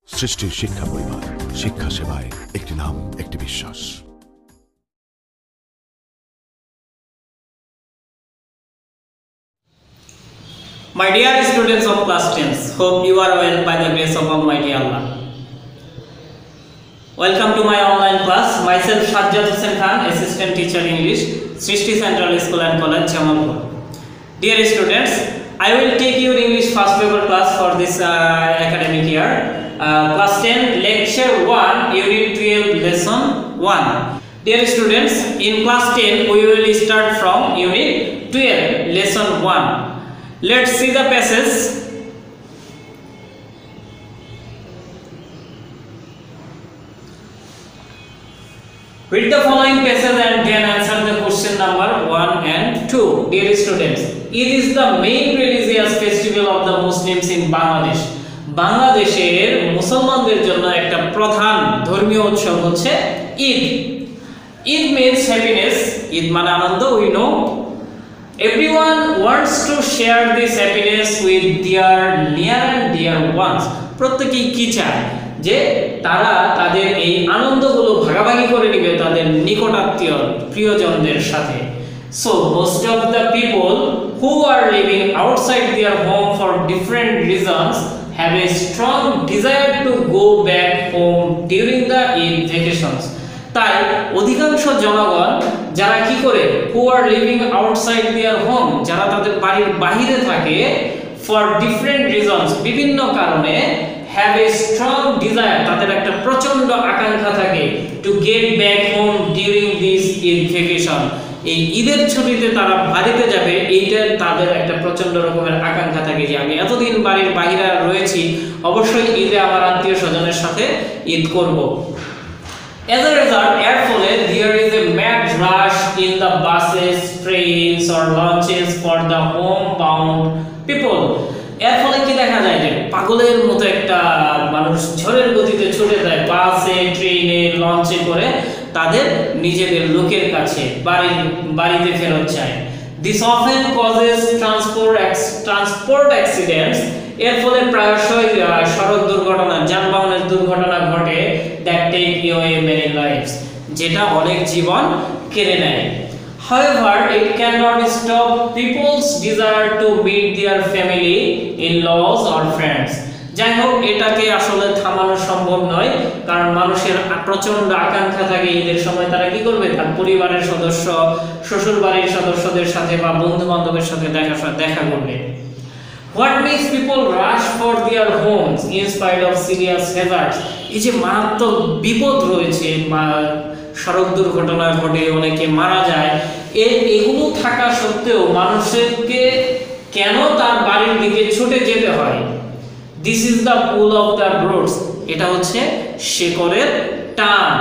সৃষ্টির শিক্ষা পরিবার, শিক্ষা সেবায় একটি নাম, একটি বিশ্বাস। My dear students of class 10, hope you are well by the grace of Almighty Allah. Welcome to my online class. Myself Sazzad Hossain Khan, Assistant Teacher English, Srishti Central School and College, Jamalpur. Dear students, I will take your English first paper class for this academic year. Class 10, Lecture 1, Unit 12, Lesson 1. Dear students, in class 10, we will start from Unit 12, Lesson 1. Let's see the passage. Read the following passage and then answer the question number 1 and 2. Dear students, it is the main religious festival of the Muslims in Bangladesh. বাংলাদেশের মুসলমানদের জন্য একটা প্রধান ধর্মীয় উৎসব হচ্ছে Eid. Eid means happiness. Eid মানে আনন্দ, we know. Everyone wants to share this happiness with their near and dear ones. প্রত্যেকেই কি চায় যে তারা তাদের এই আনন্দগুলো ভাগাভাগি করে নেবে তাদের নিকটাত্মীয় প্রিয়জনদের সাথে। So most of the people who are living outside their home for different reasons have a strong desire to go back home during the Eid vacations. তাই অধিকাংশ জনগণ যারা কি করে who are living outside their home, যারা তাদের বাড়ির বাইরে থাকে for different reasons, বিভিন্ন কারণে have a strong desire, তাদের একটা প্রচন্ড আকাঙ্ক্ষা থাকে to get back home during this Eid vacation. এই ঈদের ছুটিতে তারা বাড়িতে যাবে, এইটা তাদের একটা প্রচন্ড রকমের আকাঙ্ক্ষা থাকে যে আমি এতদিন বাড়ির বাইরে রয়েছি, অবশ্যই ঈদে আমার আত্মীয় স্বজনের সাথে ঈদ করব। As a result, এর ফলে there is a mad rush in the buses, trains or launches for the homebound people. এর ফলে কি দেখা যায় যে পাগলের মতো একটা মানুষ ঝড়ের গতিতে ছুটে যায় বাসে, ট্রেনে, লঞ্চে করে তাদের নিজেদের লোকের কাছে বাড়িতে ফেরত যায়। This often causes transport accidents. এর ফলে প্রায়শই সড়ক দুর্ঘটনা, যানবাহনের দুর্ঘটনা ঘটে that take away many lives, যেটা অনেক জীবন কেড়ে নেয়। However, it cannot stop people's desire to meet their family, in-laws or friends. যাই হোক, এটাকে আসলে থামানো সম্ভব নয়, কারণ মানুষের প্রচন্ড আকাঙ্ক্ষা থাকে ঈদের সময় তারা কি করবে, তার পরিবারের সদস্য, শ্বশুর বাড়ির সদস্যদের সাথে বা বন্ধু বান্ধবের সাথে দেখা করবে। What makes people rush for their homes in spite of serious hazards? এই যে মারাত্মক বিপদ রয়েছে, সড়ক দুর্ঘটনা ঘটে, অনেকে মারা যায়, এগুলো থাকা সত্ত্বেও মানুষকে কেন তার বাড়ির দিকে ছুটে যেতে হয়? This is the pull of the roots. এটা হচ্ছে শেকড়ের টান।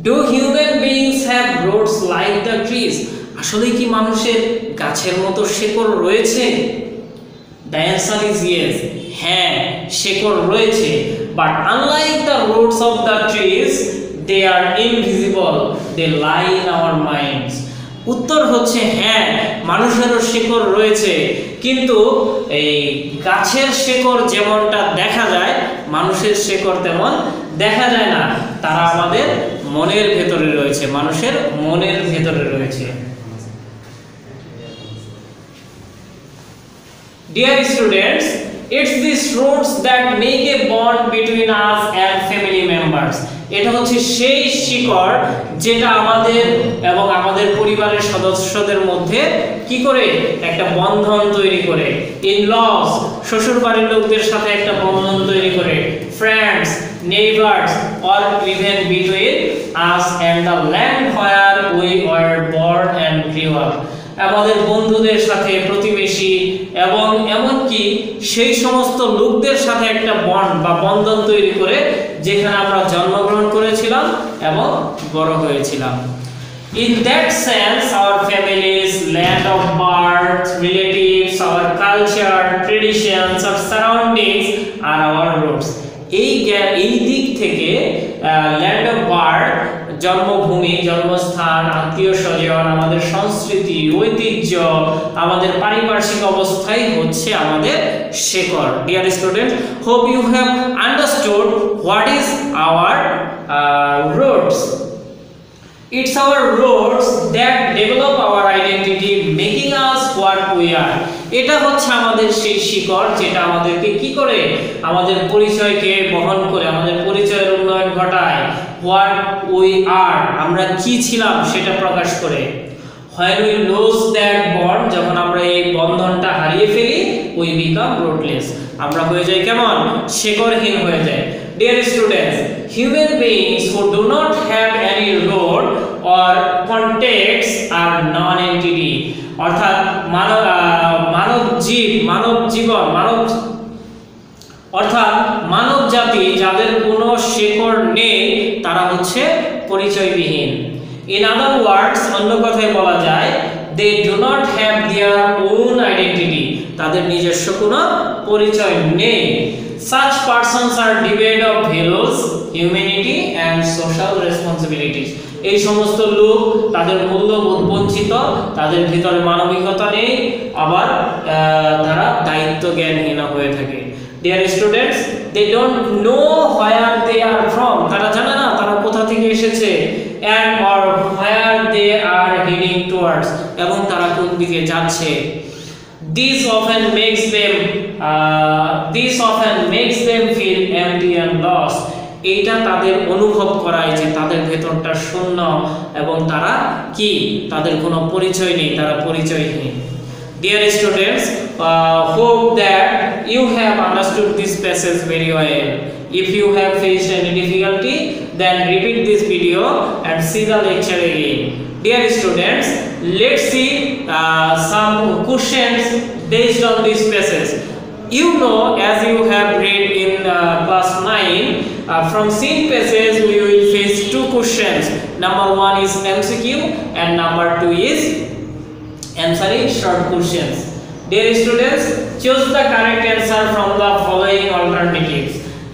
Do human beings have roots like the trees? আসলে কি মানুষের গাছের মতো শেকড় রয়েছে? The answer is yes. হ্যাঁ, শেকড় রয়েছে, but unlike the roots of the trees, they are invisible. They lie in our minds. উত্তর হচ্ছে হ্যাঁ, মানুষেরও শেকড় রয়েছে, কিন্তু এই গাছের শেকড় যেমনটা দেখা যায়, মানুষের শেকড় তেমন দেখা যায় না। তারা আমাদের মনের ভেতরে রয়েছে, মানুষের মনের ভেতরে রয়েছে। Dear students, it's these roots that make a bond between us and family members. এটা হচ্ছে সেই শিকড় যেটা আমাদের এবং আমাদের পরিবারের সদস্যদের মধ্যে কি করে একটা বন্ধন তৈরি করে। in-laws, শ্বশুর বাড়ির লোকদের সাথে একটা বন্ধন তৈরি করে। friends, neighbors or even between us and the land where we were born and grew up. আমাদের বন্ধুদের সাথে, প্রতিবেশী এবং এমনকি সেই সমস্ত লোকদের সাথে একটা বন্ড বা বন্ধন তৈরি করে যেখানে আমরা জন্মগ্রহণ করেছিলাম এবং বড় হয়েছিলাম। In that sense, our families, land of birth, relatives, our culture, traditions, our surroundings are our roots. এই দিক থেকে ল্যান্ড অফ বার্থ, জন্মভূমি, জন্মস্থান, আত্মীয় স্বজন, আমাদের সংস্কৃতি, ঐতিহ্য, আমাদের পারিপার্শ্বিক অবস্থাই হচ্ছে আমাদের শেকড়। Dear student, hope you have understood what is our roots. It's our roots that develop our identity, making us what we are. এটা হচ্ছে আমাদের সেই শিকড় যেটা আমাদেরকে কি করে, আমাদের পরিচয়কে বহন করে, আমাদের পরিচয়ের উন্নয়ন ঘটায়। What we are, আমরা কি ছিলাম সেটা প্রকাশ করে। When we lose that bond, যখন আমরা এই বন্ধনটা হারিয়ে ফেলি, we become rootless, আমরা হয়ে যাই কেমন, শেকড়হীন হয়ে যাই। Dear students, human beings who do not have any root or context are non-entity. অর্থাৎ মানব জাতি যাদের কোনো শেকড় নেই তারা হচ্ছে পরিচয়বিহীন। In other words, অন্য কথায় বলা যায়, they do not have their own identity, তাদের নিজস্ব কোনো পরিচয় নেই। Such persons are devoid of values, humanity and social responsibilities. এই সমস্ত লোক তাদের মূল্যবোধ বঞ্চিত, তাদের ভিতরে মানবিকতা নেই, আবার তারা দায়িত্ব জ্ঞানহীন হয়ে থাকে। Dear students, they don't know where they are from, তারা জানে না তারা কোথা থেকে এসেছে, and or where they are heading towards, এবং তারা কোন দিকে যাচ্ছে। This often makes them feel empty and lost. এইটা তাদের অনুভব করায় যে তাদের ভেতরটা শূন্য এবং তারা কি, তাদের কোনো পরিচয় নেই, তারা পরিচয়হীন। Dear students, hope that you have understood this passage very well. If you have faced any difficulty, then repeat this video and see the lecture again. Dear students, let's see some questions based on this passage. You know, as you have read in class 9, from same passage we will face two questions. Number 1 is MCQ and number 2 is answering short questions. Dear students, choose the correct answer from the following alternatives.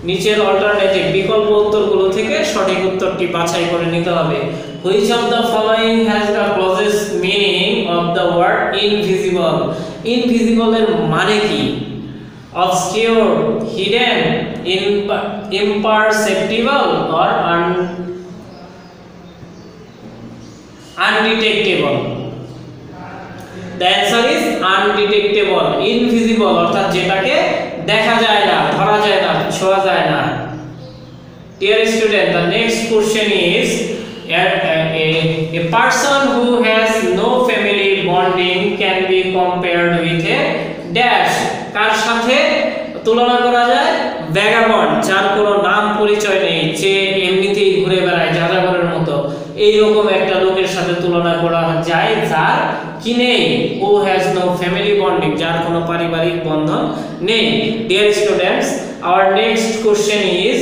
নিচের alternative বিকল্প উত্তরগুলো থেকে সঠিক উত্তরটি বাছাই করে নিতে হবে। Which of the following has the closest meaning of the word invisible? Invisible এর মানে কি? Obscure, hidden, imperceptible or undetectable? The answer is undetectable. Invisible অর্থাৎ যেটাকে দেখা যায় না, ধরা যায় না, ছোঁয়া যায় না। Dear student, the next question is a person who has no family bonding can be compared with a dash. কার সাথে তুলনা করা যায়? ভ্যাগাবন্ড, যার কোনো নাম পরিচয় নেই, যে এমনিতেই ঘুরে বেড়ায় যাযাবরের মতো, এইরকম একটা লোকের সাথে তুলনা করা যায় যার কি নেই, who has no family bonding, যার কোনো পারিবারিক বন্ধন নেই। Dear students, our next question is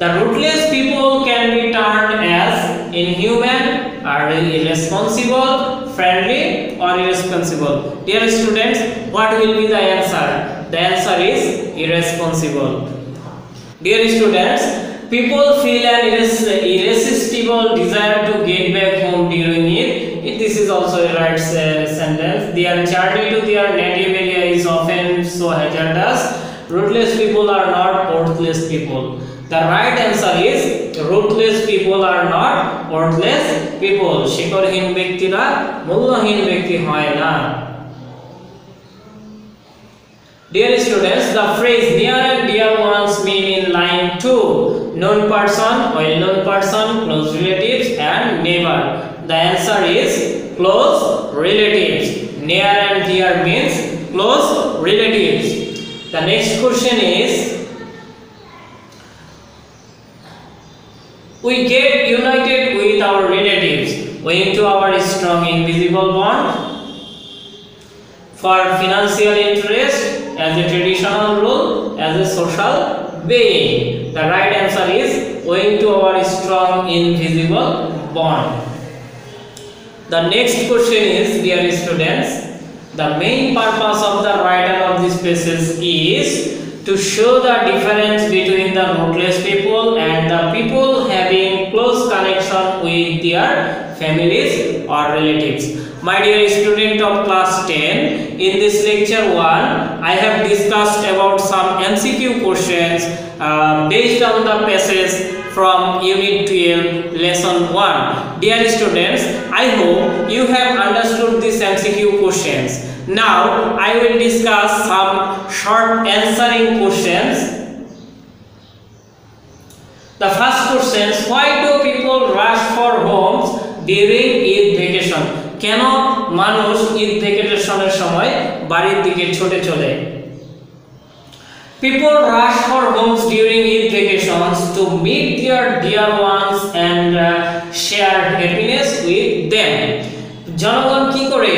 the rootless people can be termed as inhuman, are irresponsible, friendly or irresponsible. Dear students, what will be the answer? The answer is irresponsible. Dear students, people feel an irresistible desire to get back home during it. This is also a right sentence. Their journey to their native area is often so hazardous. Rootless people are not worthless people. The right answer is rootless people are not worthless people. শিকড়হীন ব্যক্তিরা মূল্যহীন ব্যক্তি হয় না। Dear students, the phrase near and dear ones mean in line 2 known person, well-known person, close relatives and neighbor. The answer is close relatives. Near and dear means close relatives. The next question is, we get united with our relatives owing to our strong invisible bond, for financial interest, as a traditional rule, as a social being. The right answer is owing to our strong invisible bond. The next question is, dear students, the main purpose of the writer of this passage is to show the difference between the rootless people and the people having interaction with their families or relatives. My dear student of class 10, in this lecture 1, I have discussed about some MCQ questions based on the passage from Unit 12, Lesson 1. Dear students, I hope you have understood these MCQ questions. Now, I will discuss some short answering questions. The first question, why do people rush for homes during Eid vacation? কেন মানুষ ঈদ ভ্যাকেশনের সময় বাড়ির দিকে ছুটে চলে? People rush for homes during Eid vacations to meet their dear ones and share happiness with them. জনগণ কি করে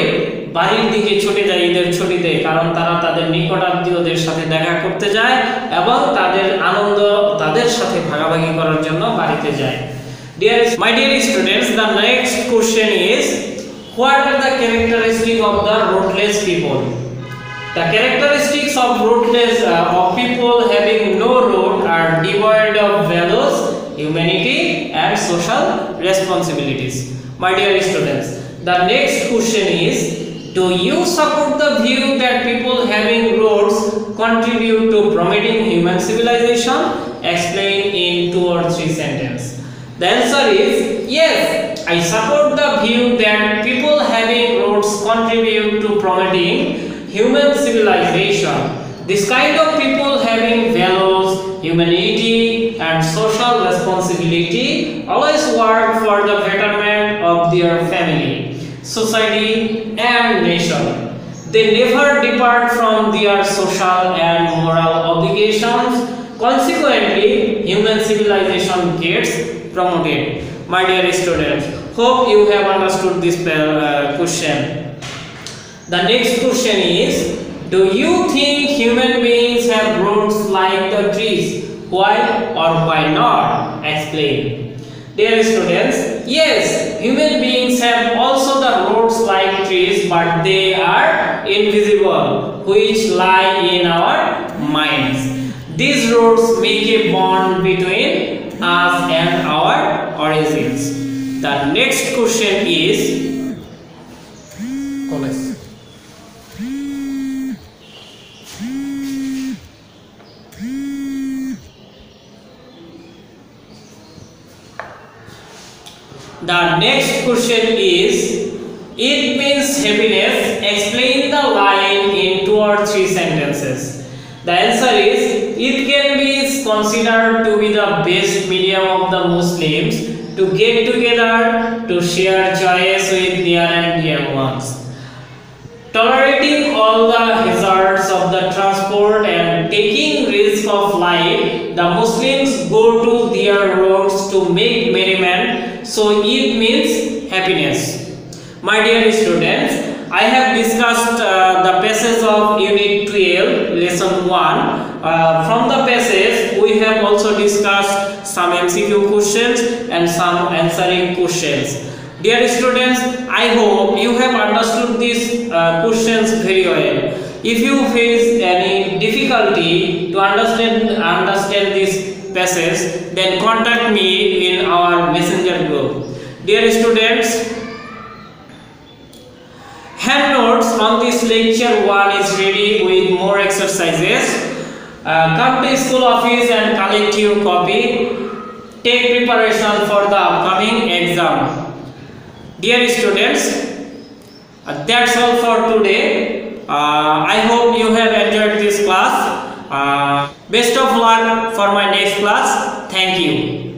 বাড়ির দিকে ছুটে যায় ঈদের ছুটিতে? কারণ তারা তাদের নিকটাত্মীয়দের সাথে দেখা করতে যায় এবং তাদের আনন্দ তাদের সাথে ভাগাভাগি করার জন্য বাড়িতে যায়। My dear students, the next question is, what are the characteristics of the rootless people? The characteristics of rootless of people having no root are devoid of values, humanity, and social responsibilities. My dear students, the next question is, do you support the view that people having roots contribute to promoting human civilization? Explain in 2 or 3 sentences. The answer is yes. I support the view that people having roots contribute to promoting human civilization. This kind of people having values, humanity, and social responsibility always work for the betterment of their family, society, and nation. They never depart from their social and moral obligations. Consequently, human civilization gets promoted. My dear students, hope you have understood this question. The next question is, do you think human beings have roots like the trees? Why or why not? Explain. Dear students, yes, human beings have also the roots like trees, but they are invisible, which lie in our minds. These roots make a bond between us and our origins. The next question is, the next question is, it means happiness. Explain the line in 2 or 3 sentences. The answer is, it can be considered to be the best medium of the Muslims to get together to share joys with near and dear ones. Tolerating all the hazards of the transport and taking risk of life, the Muslims go to their roads to make merriment, so it means happiness. My dear students, I have discussed the passage of Unit 12, Lesson 1. From the passage, we have also discussed some MCQ questions and some answering questions. Dear students, I hope you have understood these questions very well. If you face any difficulty to understand this passage, then contact me in our messenger group. Dear students, hand notes on this lecture 1 is ready with more exercises. Come to school office and collect your copy. Take preparation for the upcoming exam. Dear students, that's all for today. I hope you have enjoyed this class. Best of luck for my next class. Thank you.